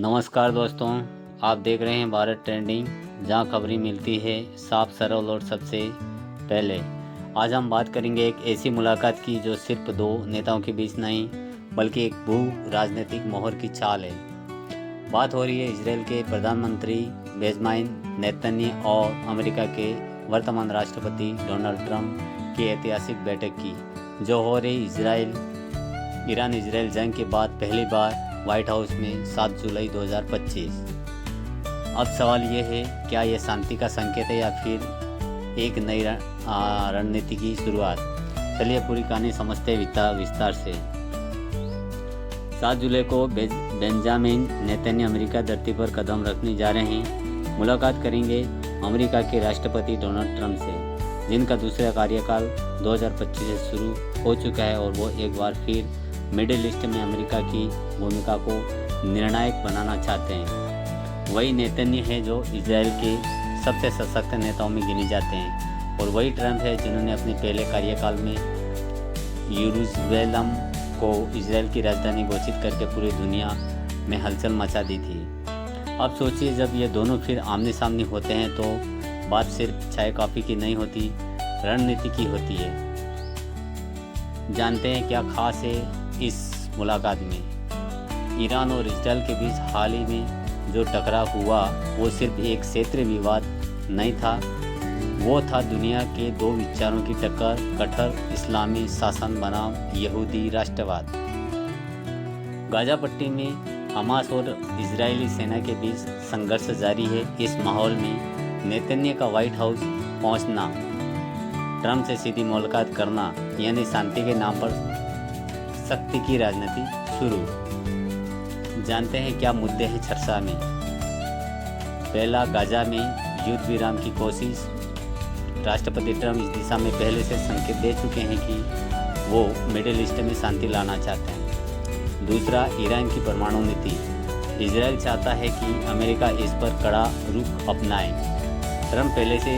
नमस्कार दोस्तों, आप देख रहे हैं भारत ट्रेंडिंग, जहां खबरें मिलती है साफ, सरल और सबसे पहले। आज हम बात करेंगे एक ऐसी मुलाकात की जो सिर्फ दो नेताओं के बीच नहीं बल्कि एक भू राजनीतिक मोहर की चाल है। बात हो रही है इजराइल के प्रधानमंत्री बेंजामिन नेतन्याहू और अमेरिका के वर्तमान राष्ट्रपति डोनाल्ड ट्रंप की ऐतिहासिक बैठक की, जो हो रही ईरान इजराइल जंग के बाद पहली बार व्हाइट हाउस में 7 जुलाई 2025। अब सवाल ये है, क्या यह शांति का संकेत है या फिर एक नई रणनीति की शुरुआत। चलिए पूरी कहानी समझते विस्तार से। 7 जुलाई को बेंजामिन नेतन्याहू अमेरिका धरती पर कदम रखने जा रहे हैं। मुलाकात करेंगे अमेरिका के राष्ट्रपति डोनाल्ड ट्रंप से, जिनका दूसरा कार्यकाल 2025 से शुरू हो चुका है और वो एक बार फिर मिडिल ईस्ट में अमेरिका की भूमिका को निर्णायक बनाना चाहते हैं। वही नेतन्याहू है जो इजराइल के सबसे सशक्त नेताओं में गिने जाते हैं, और वही ट्रंप है जिन्होंने अपने पहले कार्यकाल में यरूशलेम को इजराइल की राजधानी घोषित करके पूरी दुनिया में हलचल मचा दी थी। अब सोचिए, जब ये दोनों फिर आमने सामने होते हैं तो बात सिर्फ चाय कॉफ़ी की नहीं होती, रणनीति की होती है। जानते हैं क्या खास है इस मुलाकात में। ईरान और इजराइल के बीच हाल ही में जो टकराव हुआ वो सिर्फ एक क्षेत्रीय विवाद नहीं था, वो था दुनिया के दो विचारों की टक्कर, कट्टर इस्लामी शासन बनाम यहूदी राष्ट्रवाद। गाजा पट्टी में हमास और इजरायली सेना के बीच संघर्ष जारी है। इस माहौल में नेतन्याहू का व्हाइट हाउस पहुंचना, ट्रंप से सीधी मुलाकात करना, यानी शांति के नाम पर शक्ति की राजनीति शुरू। जानते हैं क्या मुद्दे हैं चर्चा में। पहला, गाजा में युद्ध विराम की कोशिश। राष्ट्रपति ट्रंप इस दिशा में पहले से संकेत दे चुके हैं कि वो मिडिल ईस्ट में शांति लाना चाहते हैं। दूसरा, ईरान की परमाणु नीति। इजराइल चाहता है कि अमेरिका इस पर कड़ा रुख अपनाए। ट्रंप पहले से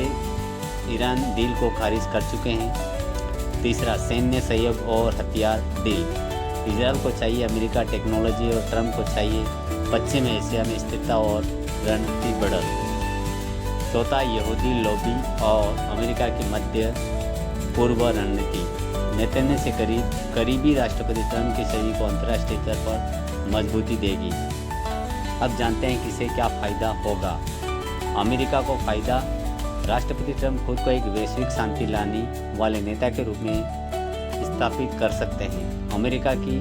ईरान डील को खारिज कर चुके हैं। तीसरा, सैन्य सहयोग और हथियार डील। इजराइल को चाहिए अमेरिका टेक्नोलॉजी और ट्रंप को चाहिए पश्चिम एशिया में स्थिरता और रणनीति बढ़त। चौथा, यहूदी लॉबी और अमेरिका की मध्य पूर्व रणनीति। नेतन्याहू से करीबी राष्ट्रपति ट्रंप की छवि को अंतर्राष्ट्रीय स्तर पर मजबूती देगी। अब जानते हैं किसे क्या फायदा होगा। अमेरिका को फायदा। राष्ट्रपति ट्रंप खुद को एक वैश्विक शांति लाने वाले नेता के रूप में स्थापित कर सकते हैं। अमेरिका की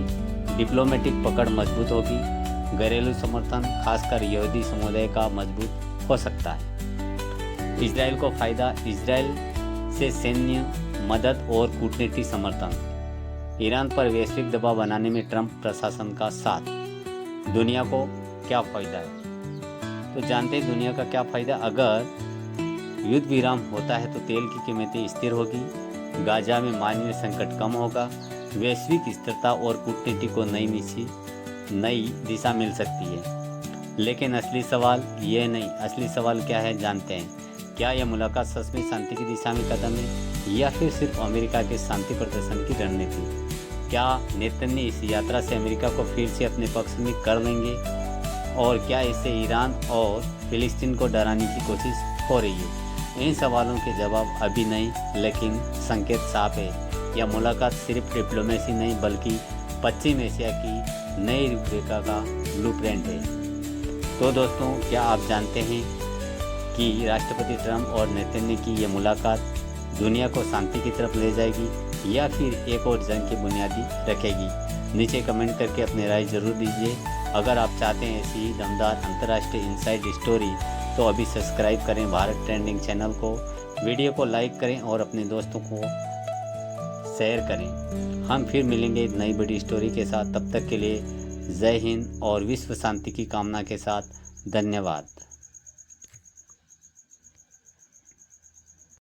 डिप्लोमेटिक पकड़ मजबूत होगी। घरेलू समर्थन, खासकर यहूदी समुदाय का, मजबूत हो सकता है। इजराइल को फायदा। इजराइल से सैन्य मदद और कूटनीतिक समर्थन। ईरान पर वैश्विक दबाव बनाने में ट्रंप प्रशासन का साथ। दुनिया को क्या फायदा है, तो जानते हैं दुनिया का क्या फायदा। अगर युद्ध विराम होता है तो तेल की कीमतें स्थिर होगी, गाजा में मानवीय संकट कम होगा, वैश्विक स्थिरता और कूटनीति को नई दिशा मिल सकती है। लेकिन असली सवाल ये नहीं, असली सवाल क्या है जानते हैं। क्या यह मुलाकात सच में शांति की दिशा में कदम है या फिर सिर्फ अमेरिका के शांति प्रदर्शन की रणनीति। क्या नेतन्याहू इस यात्रा से अमेरिका को फिर से अपने पक्ष में कर लेंगे, और क्या इससे ईरान और फिलिस्तीन को डराने की कोशिश हो रही है। इन सवालों के जवाब अभी नहीं, लेकिन संकेत साफ है। यह मुलाकात सिर्फ डिप्लोमेसी नहीं बल्कि पश्चिम एशिया की नई रूपरेखा का ब्लूप्रिंट है। तो दोस्तों, क्या आप जानते हैं कि राष्ट्रपति ट्रंप और नेतन्याहू की यह मुलाकात दुनिया को शांति की तरफ ले जाएगी या फिर एक और जंग की बुनियादी रखेगी। नीचे कमेंट करके अपनी राय जरूर दीजिए। अगर आप चाहते हैं ऐसी दमदार अंतर्राष्ट्रीय इनसाइड स्टोरी तो अभी सब्सक्राइब करें भारत ट्रेंडिंग चैनल को, वीडियो को लाइक करें और अपने दोस्तों को शेयर करें। हम फिर मिलेंगे एक नई बड़ी स्टोरी के साथ। तब तक के लिए जय हिंद और विश्व शांति की कामना के साथ धन्यवाद।